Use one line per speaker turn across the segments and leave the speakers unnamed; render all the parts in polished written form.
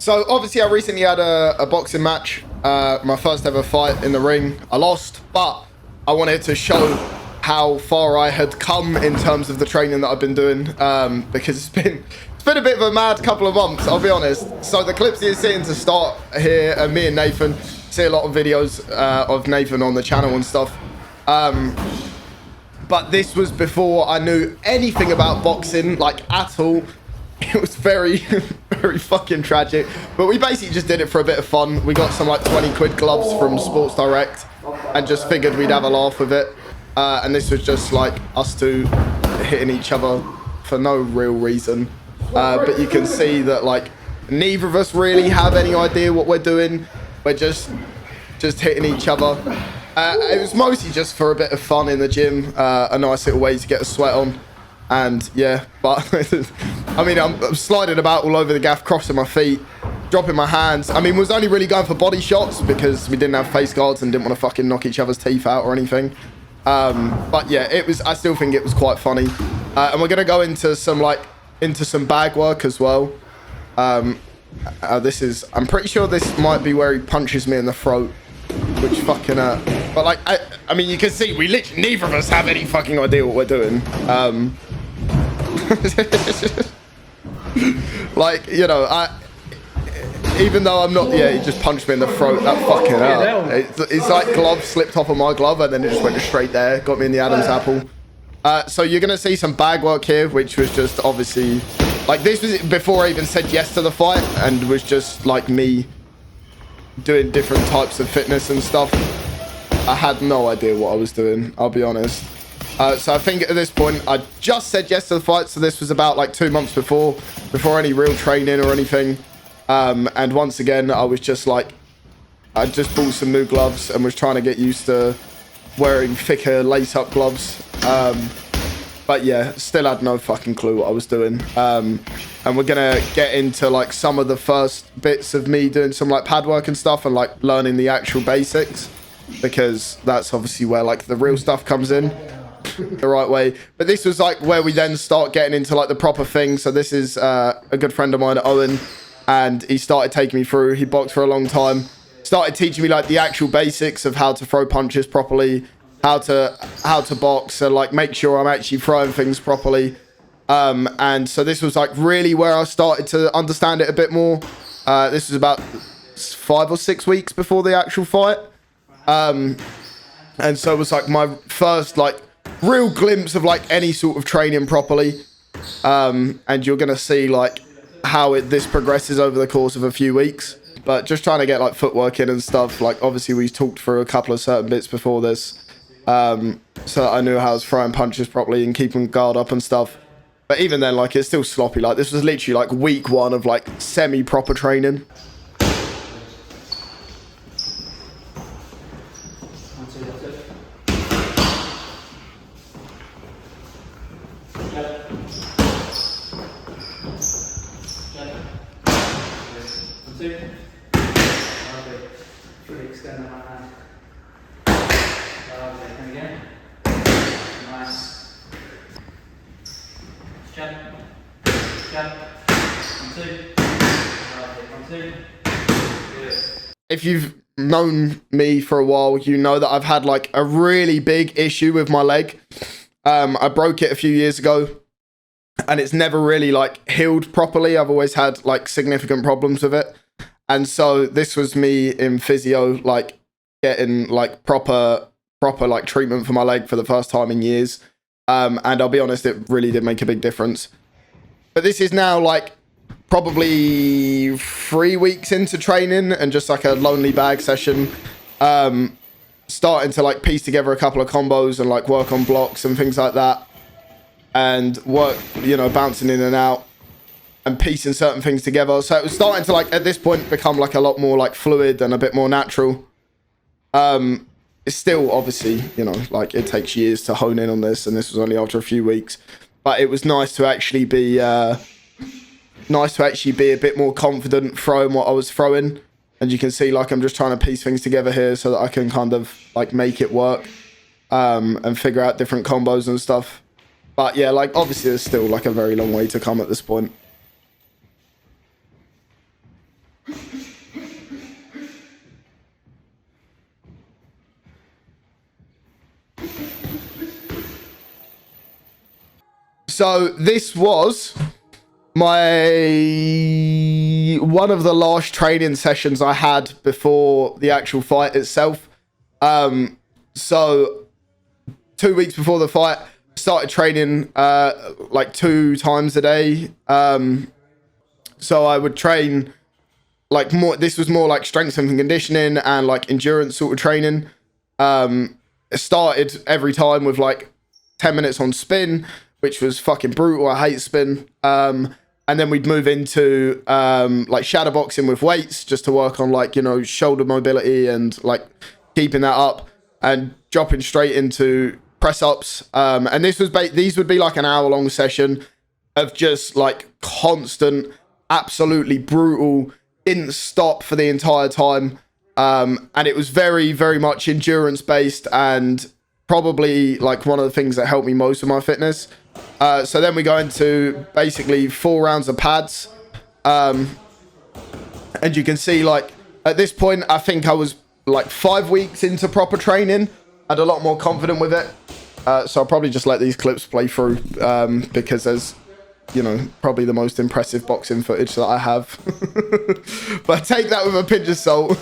So obviously I recently had a boxing match, my first ever fight in the ring. I lost, but I wanted to show how far I had come in terms of the training that I've been doing, because it's been a bit of a mad couple of months, I'll be honest. So the clips you're seeing to start here are me and Nathan. See a lot of videos of Nathan on the channel and stuff. But this was before I knew anything about boxing, like at all. It was very, very fucking tragic. But we basically just did it for a bit of fun. We got some like 20 quid gloves from Sports Direct and just figured we'd have a laugh with it. And this was just like us two hitting each other for no real reason. But you can see that like neither of us really have any idea what we're doing. We're just hitting each other. It was mostly just for a bit of fun in the gym, a nice little way to get a sweat on. And yeah, but I mean, I'm sliding about all over the gaff, crossing my feet, dropping my hands. I mean, we was only really going for body shots because we didn't have face guards and didn't want to fucking knock each other's teeth out or anything. But yeah, I still think it was quite funny. And we're gonna go into some bag work as well. I'm pretty sure this might be where he punches me in the throat, which fucking but like, I mean, you can see we literally, neither of us have any fucking idea what we're doing. Like, you know, even though I'm not, yeah, he just punched me in the throat, that fucking hell. It's like glove slipped off of my glove and then it just went straight there, got me in the Adam's apple. So you're gonna see some bag work here, which was just obviously, like, this was before I even said yes to the fight, and was just like me doing different types of fitness and stuff. I had no idea what I was doing, I'll be honest. So I think at this point, I just said yes to the fight, so this was about like 2 months before any real training or anything. And once again, I was just like, I just bought some new gloves and was trying to get used to wearing thicker lace-up gloves. But yeah, still had no fucking clue what I was doing. And we're gonna get into like some of the first bits of me doing some like pad work and stuff and like learning the actual basics, because that's obviously where like the real stuff comes in the right way. But this was like where we then start getting into like the proper thing. So this is a good friend of mine, Owen, and he started taking me through. He boxed for a long time, started teaching me like the actual basics of how to throw punches properly, how to box, and like make sure I'm actually throwing things properly. And so this was like really where I started to understand it a bit more. This was about 5 or 6 weeks before the actual fight. And so it was like my first like real glimpse of like any sort of training properly. And you're gonna see like how this progresses over the course of a few weeks. But just trying to get like footwork in and stuff. Like obviously we talked through a couple of certain bits before this. So that I knew how I was throwing punches properly and keeping guard up and stuff. But even then, like, it's still sloppy. Like, this was literally like week 1 of like semi-proper training. If you've known me for a while, you know that I've had like a really big issue with my leg. I broke it a few years ago and it's never really like healed properly. I've always had like significant problems with it. And so this was me in physio, like getting like proper like treatment for my leg for the first time in years. And I'll be honest, it really did make a big difference. But this is now like probably 3 weeks into training and just like a lonely bag session, starting to like piece together a couple of combos and like work on blocks and things like that, and work, you know, bouncing in and out and piecing certain things together. So it was starting to like at this point become like a lot more like fluid and a bit more natural. It's still obviously, you know, like it takes years to hone in on this, and this was only after a few weeks, but it was nice to actually be a bit more confident throwing what I was throwing. And you can see like I'm just trying to piece things together here so that I can kind of like make it work, and figure out different combos and stuff. But yeah, like obviously there's still like a very long way to come at this point. So this was one of the last training sessions I had before the actual fight itself. So 2 weeks before the fight, started training like 2 times a day. So I would train like more. This was more like strength and conditioning and like endurance sort of training. It started every time with like 10 minutes on spin, which was fucking brutal. I hate spin. And then we'd move into like shadow boxing with weights, just to work on like, you know, shoulder mobility and like keeping that up, and dropping straight into press ups. And this was these would be like an hour-long session of just like constant, absolutely brutal, didn't stop for the entire time. And it was very, very much endurance based, and probably like one of the things that helped me most with my fitness. So then we go into basically 4 rounds of pads. And you can see like at this point, I think I was like 5 weeks into proper training. I'd a lot more confident with it. So I'll probably just let these clips play through because there's, you know, probably the most impressive boxing footage that I have. But take that with a pinch of salt.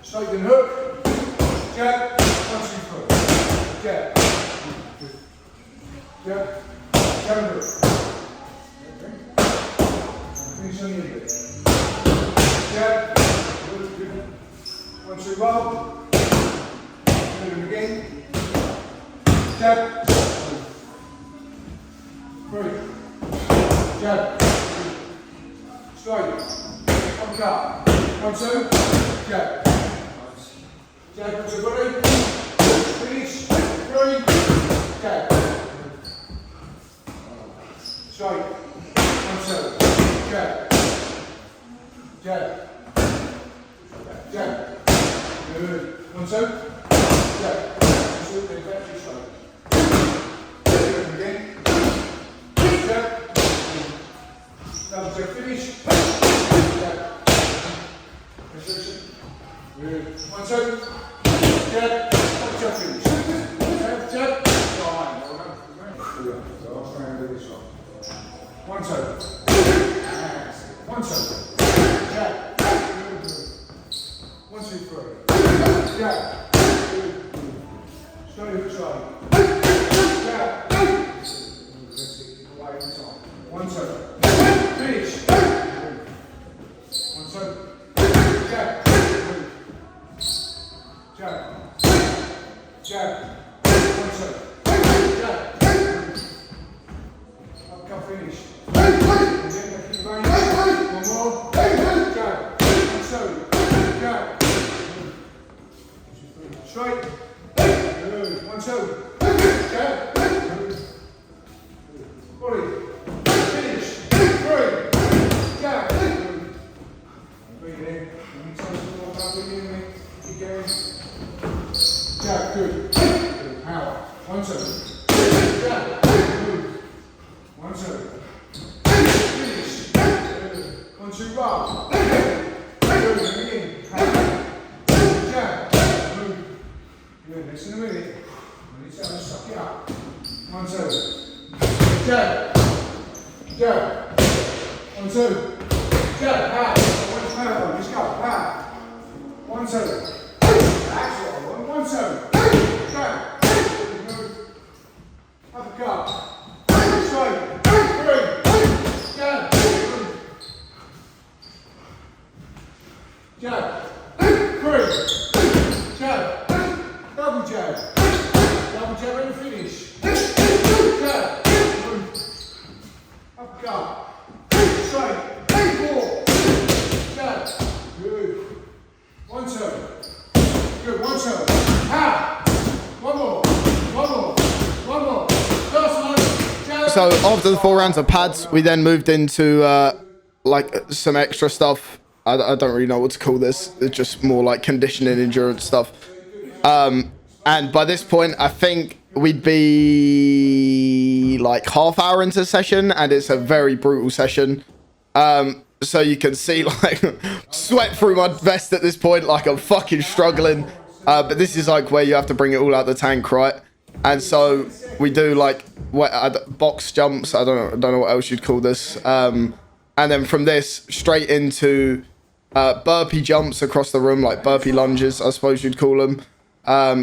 Straight and hook, jab, 1, 2, 3, jab, jab, jab and hook. Finish on the end. Jab, 1, 2, roll, do them again, jab, 3, jab, straight, uppercut, 1, 2, jab. Jab into body, finish, 3, jab. Straight, 1, 2, jab. Jab. Jab. Good. 1, 2, jab. 1, 2, then back to straight. Jab again. Jab. Double jab finish. Jab. Position. Good. 1, 2. Jab, double jab finish. Jab, jab. Fine. So I'll try and do this one. 1, 2. 1, 2. Jab. 1, 2, 3. Jab. Straight hook side. Jab. Away from time. 1, 2. Finish. 1, 2. Jab. Jab. Jab. 1, 2. Jab. Uppercut finish. Again, keep going. 1 more. Jab. 1, 2. Jab. Straight. Good. 1, 2. Jab. Body. Finish. 3. Jab. Breathe in. Keep going. Jab, good. Good. Power. 1, 2. Jab. Good. 1, 2. Finish. Good. 1, 2, roll. Good. Again. Power. Jab. Good. Good. Next in a minute. We need to suck it up. 1, 2. Jab. Jab. 1, 2. Jab. Power. 1, 2. Let's go. Power. 1, 2. That's what I want. 1, 2. Jab. Uppercut. Straight. 3. Jab. Jab. 3. Jab. Double jab. Double jab and finish. Jab. Uppercut. Straight. 4. Jab. Good. 1, 2. Good. 1, 2. Ha! 1 more. 1 more. 1 more. Last one. Jab.
So after the 4 rounds of pads, we then moved into like some extra stuff. I don't really know what to call this. It's just more like conditioning, endurance stuff. And by this point, I think we'd be like half hour into the session, and it's a very brutal session. So you can see like sweat through my vest at this point, like I'm fucking struggling. But this is like where you have to bring it all out the tank, right? And so we do like box jumps. I don't know what else you'd call this. And then from this straight into burpee jumps across the room, like burpee lunges, I suppose you'd call them.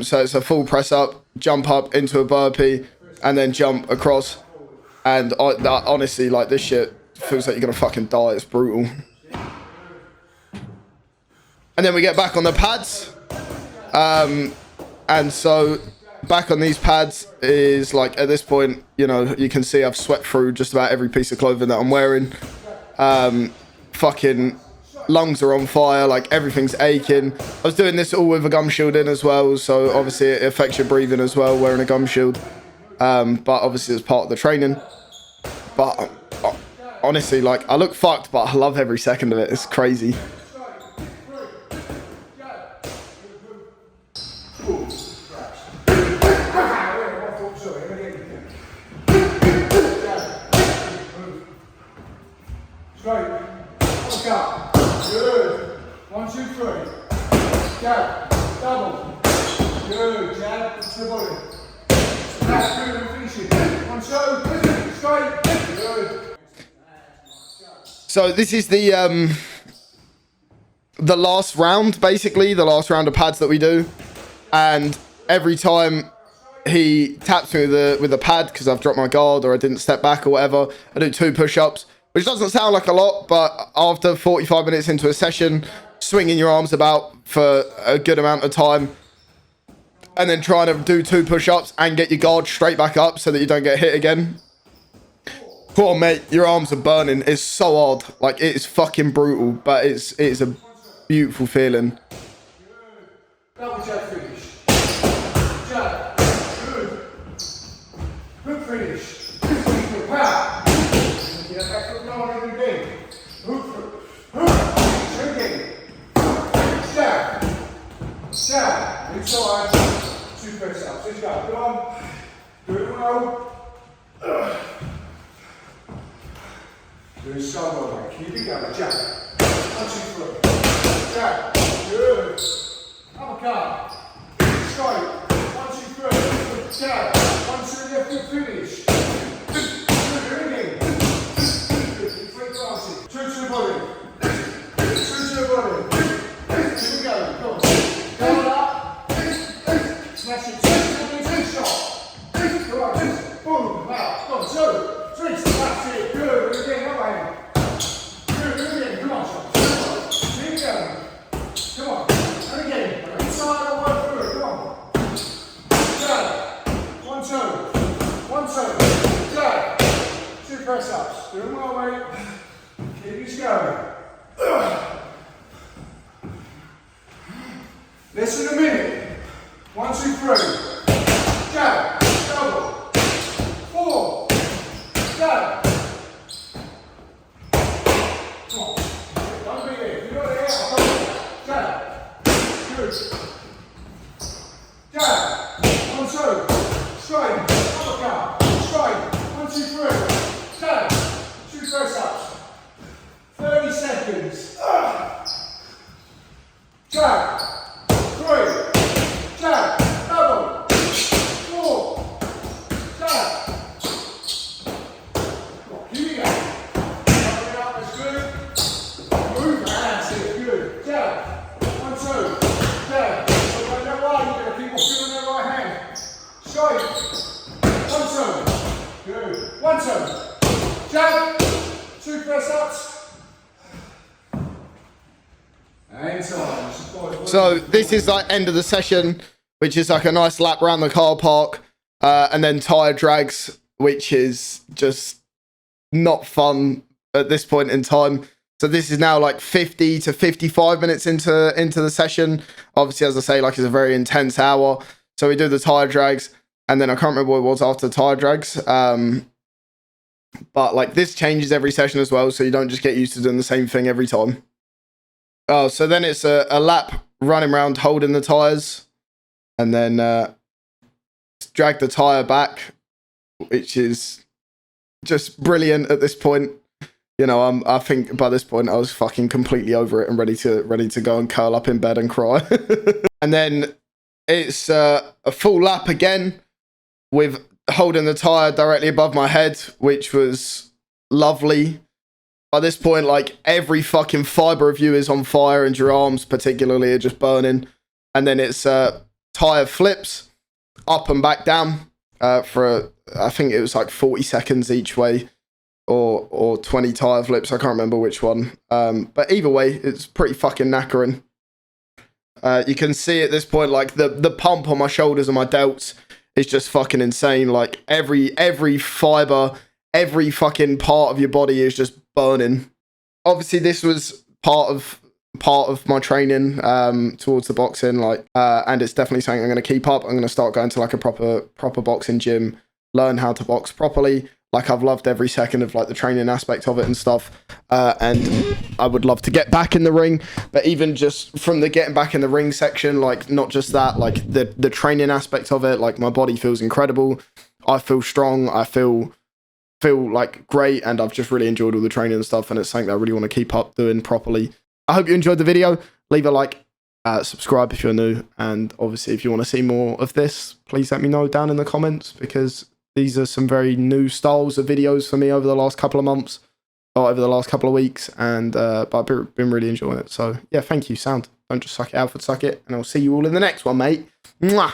So it's a full press up, jump up into a burpee, and then jump across. And honestly, like this shit feels like you're gonna fucking die. It's brutal. And then we get back on the pads. And so back on these pads is like, at this point, you know, you can see I've sweat through just about every piece of clothing that I'm wearing. Fucking lungs are on fire, like everything's aching. I was doing this all with a gum shield in as well, so obviously it affects your breathing as well, wearing a gum shield. But obviously it's part of the training. But honestly, like, I look fucked, but I love every second of it. It's crazy.
Straight. Up. Good. 1, 2, 3. Jab. Double. Good. Jab. To the body. That's good. And finish it. 1, 2. Straight. Good.
So this is the last round, basically, the last round of pads that we do. And every time he taps me with the pad because I've dropped my guard or I didn't step back or whatever, I do 2 push-ups. Which doesn't sound like a lot, but after 45 minutes into a session, swinging your arms about for a good amount of time, and then trying to do 2 push-ups and get your guard straight back up so that you don't get hit again. Poor mate, your arms are burning. It's so hard. Like, it is fucking brutal, but it's a beautiful feeling.
Double jab finish. Jab. Good. Good finish. Good power. Get back to the ground again. Hook. Again. Jab. Jab. Inside. 2 press ups. Let's go. Come on. Do it well. Do it so well. Keep it going. Jab. 1, 2, 3. Jab. Good. Uppercut. Straight. 1, 2, 3. Jab. 1, 2, left. Good finish. Press ups. Do them well, mate. Keep this going. Less than a minute. 1, 2, 3. Jab. Double. 4. Jab. Come on. Don't be there. If you're there, I'll come. Jab. Good. Jab. 1, 2. Straight. Uppercut. Straight. 1, 2, 3. Jab. 2 press ups. 30 seconds. Jab. 3. Jab. Double. 4. Jab. Come on, keep it going. Coming up, that's good. Move, that's it, good. Jab. 1, 2. Jab. So going that way, you're going to keep on feeling that right hand. Straight. 1, 2. Good. 1, 2. Jab, 2 press ups, and time.
So this is like end of the session, which is like a nice lap around the car park, and then tire drags, which is just not fun at this point in time. So this is now like 50 to 55 minutes into the session. Obviously, as I say, like it's a very intense hour. So we do the tire drags, and then I can't remember what it was after the tire drags. But like this changes every session as well, so you don't just get used to doing the same thing every time. Oh, so then it's a lap running around holding the tires, and then drag the tire back, which is just brilliant at this point. You know, I think by this point I was fucking completely over it and ready to go and curl up in bed and cry. And then it's a full lap again with holding the tire directly above my head, which was lovely. By this point, like every fucking fiber of you is on fire, and your arms particularly are just burning. And then it's tire flips up and back down for I think it was like 40 seconds each way, or 20 tire flips. I can't remember which one. But either way, it's pretty fucking knackering. You can see at this point, like the pump on my shoulders and my delts is just fucking insane. Like every fiber, every fucking part of your body is just burning. Obviously, this was part of my training towards the boxing, like, and it's definitely something I'm going to keep up. I'm going to start going to like a proper boxing gym, learn how to box properly. Like, I've loved every second of like the training aspect of it and stuff, and I would love to get back in the ring. But even just from the getting back in the ring section, like not just that, like the training aspect of it, like my body feels incredible. I feel strong. I feel like great, and I've just really enjoyed all the training and stuff, and it's something that I really want to keep up doing properly. I hope you enjoyed the video. Leave a like, subscribe if you're new, and obviously if you want to see more of this, please let me know down in the comments, because these are some very new styles of videos for me over the last couple of months, or over the last couple of weeks, and but I've been really enjoying it. So yeah, thank you, sound. Don't just suck it, Alford, suck it, and I'll see you all in the next one, mate. Mwah!